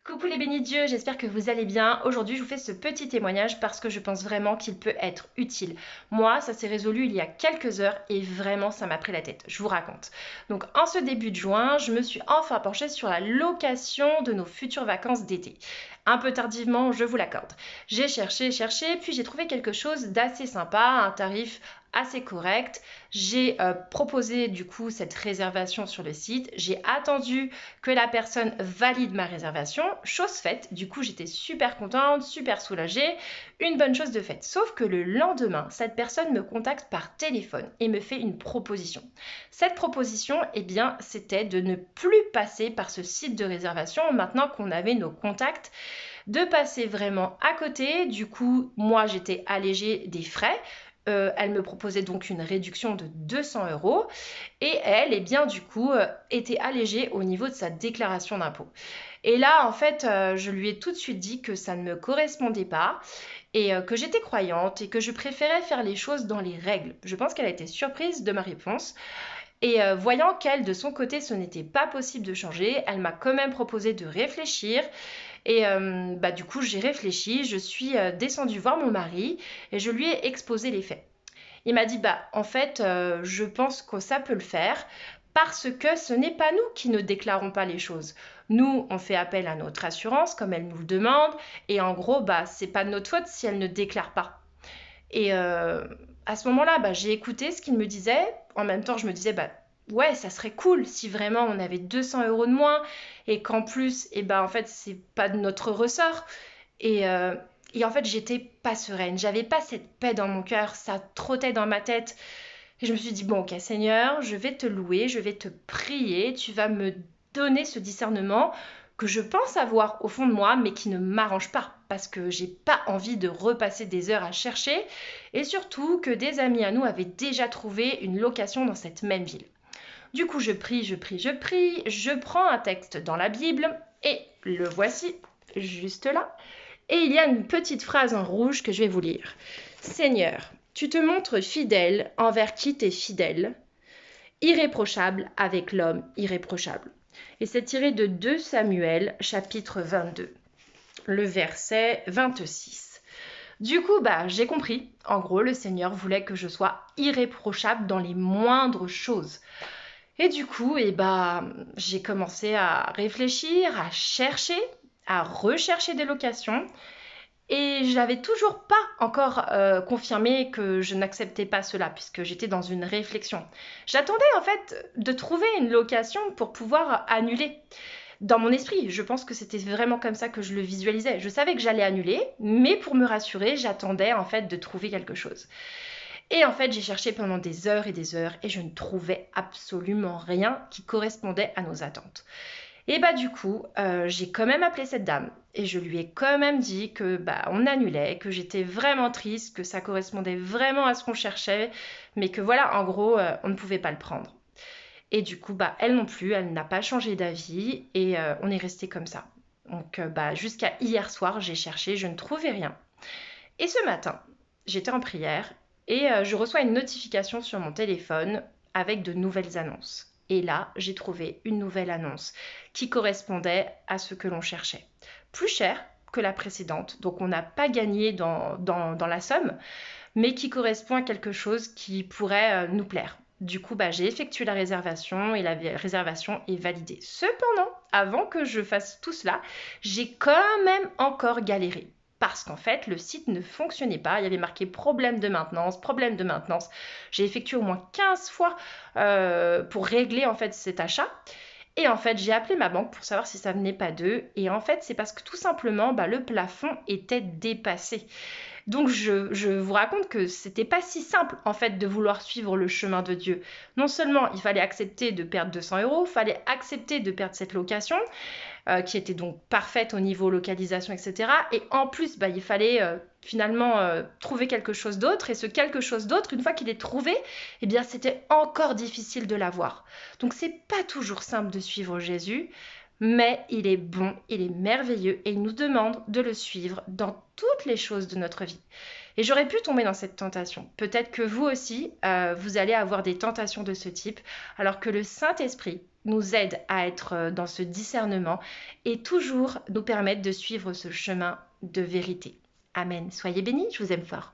Coucou les bénis de Dieu, j'espère que vous allez bien. Aujourd'hui, je vous fais ce petit témoignage parce que je pense vraiment qu'il peut être utile. Moi, ça s'est résolu il y a quelques heures et vraiment, ça m'a pris la tête. Je vous raconte. Donc, en ce début de juin, je me suis enfin penchée sur la location de nos futures vacances d'été. Un peu tardivement, je vous l'accorde. J'ai cherché, puis j'ai trouvé quelque chose d'assez sympa, à un tarif assez correct. J'ai proposé du coup cette réservation sur le site. J'ai attendu que la personne valide ma réservation, chose faite. Du coup, j'étais super contente, super soulagée, une bonne chose de faite. Sauf que le lendemain, cette personne me contacte par téléphone et me fait une proposition. Cette proposition, eh bien, c'était de ne plus passer par ce site de réservation maintenant qu'on avait nos contacts, de passer vraiment à côté. Du coup, moi, j'étais allégée des frais. Elle me proposait donc une réduction de 200 euros et elle, eh bien, du coup, était allégée au niveau de sa déclaration d'impôt. Et là, en fait, je lui ai tout de suite dit que ça ne me correspondait pas et que j'étais croyante et que je préférais faire les choses dans les règles. Je pense qu'elle a été surprise de ma réponse. Et voyant qu'elle, de son côté, ce n'était pas possible de changer, elle m'a quand même proposé de réfléchir. Et du coup, j'ai réfléchi, je suis descendue voir mon mari et je lui ai exposé les faits. Il m'a dit, en fait, je pense que ça peut le faire parce que ce n'est pas nous qui ne déclarons pas les choses. Nous, on fait appel à notre assurance comme elle nous le demande et en gros, c'est pas de notre faute si elle ne déclare pas. Et à ce moment-là, j'ai écouté ce qu'il me disait. En même temps, je me disais, ouais, ça serait cool si vraiment on avait 200 euros de moins et qu'en plus, en fait, c'est pas de notre ressort. Et, euh, et en fait, j'étais pas sereine. J'avais pas cette paix dans mon cœur. Ça trottait dans ma tête. Et je me suis dit, bon, ok, Seigneur, je vais te louer, je vais te prier. Tu vas me donner ce discernement que je pense avoir au fond de moi, mais qui ne m'arrange pas. Parce que j'ai pas envie de repasser des heures à chercher. Et surtout que des amis à nous avaient déjà trouvé une location dans cette même ville. Du coup, je prie, je prends un texte dans la Bible et le voici, juste là. Et il y a une petite phrase en rouge que je vais vous lire. Seigneur, tu te montres fidèle envers qui t'es fidèle, irréprochable avec l'homme irréprochable. Et c'est tiré de 2 Samuel, chapitre 22, le verset 26. Du coup, j'ai compris. En gros, le Seigneur voulait que je sois irréprochable dans les moindres choses. Et du coup, j'ai commencé à réfléchir, à chercher, à rechercher des locations. Et je n'avais toujours pas encore confirmé que je n'acceptais pas cela, puisque j'étais dans une réflexion. J'attendais en fait de trouver une location pour pouvoir annuler. Dans mon esprit, je pense que c'était vraiment comme ça que je le visualisais. Je savais que j'allais annuler, mais pour me rassurer, j'attendais en fait de trouver quelque chose. Et en fait, j'ai cherché pendant des heures et je ne trouvais absolument rien qui correspondait à nos attentes. Et du coup, j'ai quand même appelé cette dame et je lui ai quand même dit que on annulait, que j'étais vraiment triste, que ça correspondait vraiment à ce qu'on cherchait, mais que voilà, en gros, on ne pouvait pas le prendre. Et du coup, elle non plus, elle n'a pas changé d'avis et on est resté comme ça. Donc, jusqu'à hier soir, j'ai cherché, je ne trouvais rien. Et ce matin, j'étais en prière et je reçois une notification sur mon téléphone avec de nouvelles annonces. Et là, j'ai trouvé une nouvelle annonce qui correspondait à ce que l'on cherchait. Plus cher que la précédente, donc on n'a pas gagné dans la somme, mais qui correspond à quelque chose qui pourrait nous plaire. Du coup, j'ai effectué la réservation et la réservation est validée. Cependant, avant que je fasse tout cela, j'ai quand même encore galéré. Parce qu'en fait, le site ne fonctionnait pas. Il y avait marqué problème de maintenance, problème de maintenance. J'ai effectué au moins 15 fois pour régler en fait cet achat. Et en fait, j'ai appelé ma banque pour savoir si ça venait pas d'eux. Et en fait, c'est parce que tout simplement, le plafond était dépassé. Donc je vous raconte que c'était pas si simple en fait de vouloir suivre le chemin de Dieu. Non seulement il fallait accepter de perdre 200 euros, il fallait accepter de perdre cette location qui était donc parfaite au niveau localisation, etc. Et en plus, il fallait finalement trouver quelque chose d'autre. Et ce quelque chose d'autre, une fois qu'il est trouvé, eh bien c'était encore difficile de l'avoir. Donc c'est pas toujours simple de suivre Jésus. Mais il est bon, il est merveilleux et il nous demande de le suivre dans toutes les choses de notre vie. Et j'aurais pu tomber dans cette tentation. Peut-être que vous aussi, vous allez avoir des tentations de ce type, alors que le Saint-Esprit nous aide à être dans ce discernement et toujours nous permettre de suivre ce chemin de vérité. Amen. Soyez bénis, je vous aime fort.